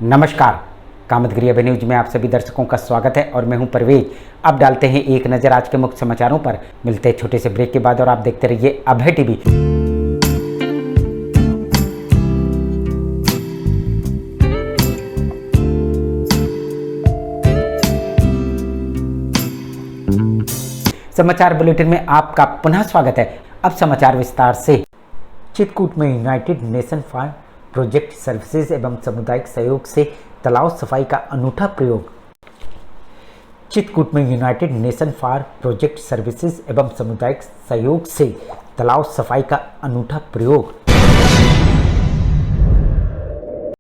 नमस्कार, कामतगिरी अभी न्यूज में आप सभी दर्शकों का स्वागत है और मैं हूं परवेज। अब डालते हैं एक नज़र आज के मुख्य समाचारों पर। मिलते हैं छोटे से ब्रेक के बाद और आप देखते रहिए अभय टीवी। समाचार बुलेटिन में आपका पुनः स्वागत है। अब समाचार विस्तार से। चित्रकूट में United nation for project services एवं सामुदायिक सहयोग से तालाब सफाई का अनूठा प्रयोग। चित्रकूट में United nation for project services एवं सामुदायिक सहयोग से तालाब सफाई का अनूठा प्रयोग।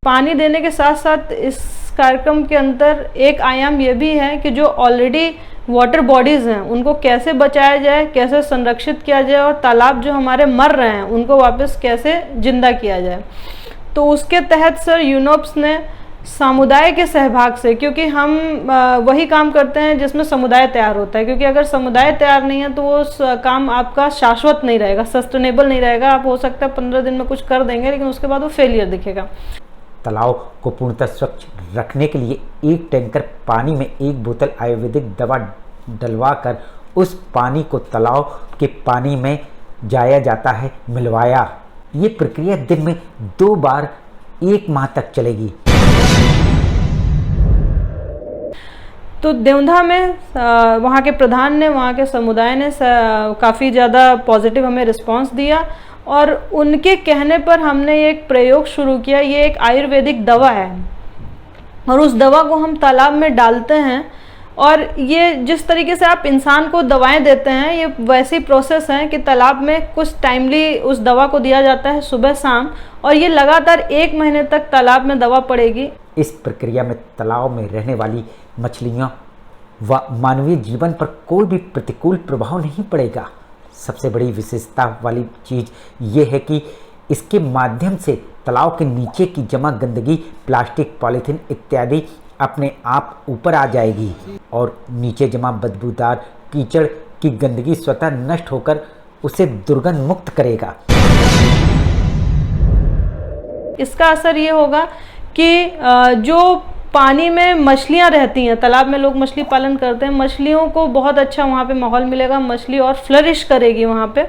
पानी देने के साथ साथ इस कार्यक्रम के अंदर एक आयाम ये भी है कि जो ऑलरेडी वाटर बॉडीज़ हैं उनको कैसे बचाया जाए, कैसे संरक्षित किया जाए और तालाब जो हमारे मर रहे हैं उनको वापस कैसे जिंदा किया जाए। तो उसके तहत सर यूनोप्स ने समुदाय के सहभाग से, क्योंकि हम वही काम करते हैं जिसमें समुदाय तैयार होता है, क्योंकि अगर समुदाय तैयार नहीं है तो वो काम आपका शाश्वत नहीं रहेगा, सस्टेनेबल नहीं रहेगा। आप हो सकता है 15 दिन में कुछ कर देंगे लेकिन उसके बाद वो फेलियर दिखेगा। तालाब को पूर्णतः स्वच्छ रखने के लिए एक टैंकर पानी में एक बोतल आयुर्वेदिक दवा डलवाकर उस पानी को तालाब के पानी में जाया जाता है, मिलवाया। ये प्रक्रिया दिन में 2 बार 1 माह तक चलेगी। तो देवधा में वहाँ के प्रधान ने, वहाँ के समुदाय ने काफ़ी ज़्यादा पॉजिटिव हमें रिस्पांस दिया और उनके कहने पर हमने एक प्रयोग शुरू किया। ये एक आयुर्वेदिक दवा है और उस दवा को हम तालाब में डालते हैं और ये जिस तरीके से आप इंसान को दवाएं देते हैं, ये वैसी प्रोसेस है कि तालाब में कुछ टाइमली उस दवा को दिया जाता है सुबह शाम, और ये लगातार 1 महीने तक तालाब में दवा पड़ेगी। इस प्रक्रिया में तालाब में रहने वाली मछलियां व मानवीय जीवन पर कोई भी प्रतिकूल प्रभाव नहीं पड़ेगा। सबसे बड़ी विशेषता वाली चीज़ ये है कि इसके माध्यम से तालाब के नीचे की जमा गंदगी, प्लास्टिक, पॉलीथीन इत्यादि अपने आप ऊपर आ जाएगी और नीचे जमा बदबूदार कीचड़ की गंदगी स्वतः नष्ट होकर उसे दुर्गंध मुक्त करेगा। इसका असर ये होगा कि जो पानी में मछलियाँ रहती हैं, तालाब में लोग मछली पालन करते हैं, मछलियों को बहुत अच्छा वहाँ पे माहौल मिलेगा, मछली और फ्लरिश करेगी वहाँ पे।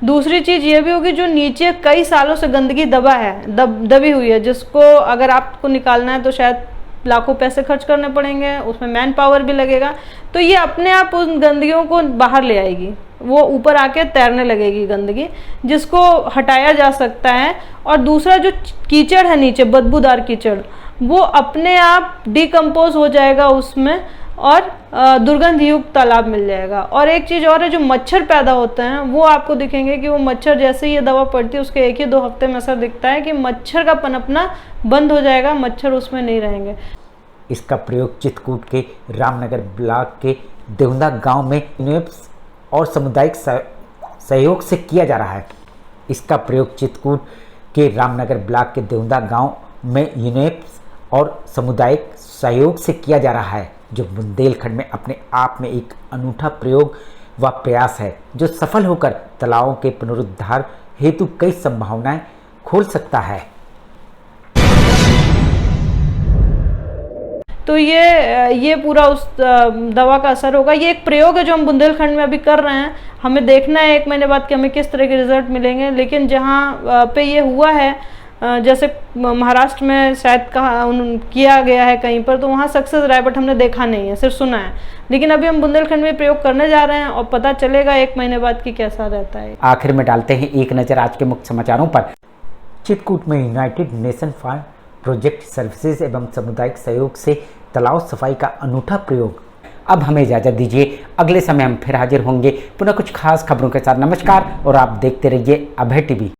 दूसरी चीज़ ये भी होगी, जो नीचे कई सालों से गंदगी दबी हुई है, जिसको अगर आपको निकालना है तो शायद लाखों पैसे खर्च करने पड़ेंगे, उसमें मैन पावर भी लगेगा, तो ये अपने आप उन गंदगियों को बाहर ले आएगी, वो ऊपर आके तैरने लगेगी गंदगी, जिसको हटाया जा सकता है। और दूसरा जो कीचड़ है नीचे, बदबूदार कीचड़, वो अपने आप डिकम्पोज हो जाएगा उसमें और दुर्गंध युक्त तालाब मिल जाएगा। और एक चीज़ और है, जो मच्छर पैदा होते हैं वो आपको दिखेंगे कि वो मच्छर जैसे ही ये दवा पड़ती है उसके 1 या 2 हफ्ते में असर दिखता है कि मच्छर का पनपना बंद हो जाएगा, मच्छर उसमें नहीं रहेंगे। इसका प्रयोग चित्रकूट के रामनगर ब्लॉक के देवधा गांव में यूनेप्स और सामुदायिक सहयोग से किया जा रहा है। इसका प्रयोग चित्रकूट के रामनगर ब्लॉक के देवधा गांव में यूनेप्स और सामुदायिक सहयोग से किया जा रहा है, जो बुंदेलखंड में अपने आप में एक अनूठा प्रयोग व प्रयास है, जो सफल होकर तालाबों के पुनरुद्धार हेतु कई संभावनाएं खोल सकता है। तो ये पूरा उस दवा का असर होगा। ये एक प्रयोग है जो हम बुंदेलखंड में अभी कर रहे हैं। हमें देखना है 1 महीने बाद कि हमें किस तरह के रिजल्ट मिलेंगे, लेकिन जहाँ पे ये हुआ है, जैसे महाराष्ट्र में शायद किया गया है कहीं पर, तो वहाँ सक्सेस रहा है, बट हमने देखा नहीं है, सिर्फ सुना है। लेकिन अभी हम बुंदेलखंड में प्रयोग करने जा रहे हैं और पता चलेगा 1 महीने बाद कि कैसा रहता है। आखिर में डालते हैं एक नज़र आज के मुख्य समाचारों पर। चित्रकूट में United nation for project services एवं सामुदायिक सहयोग से तालाब सफाई का अनूठा प्रयोग। अब हमें इजाज़त दीजिए, अगले समय हम फिर हाजिर होंगे पुनः कुछ खास खबरों के साथ। नमस्कार और आप देखते रहिए अभय टीवी।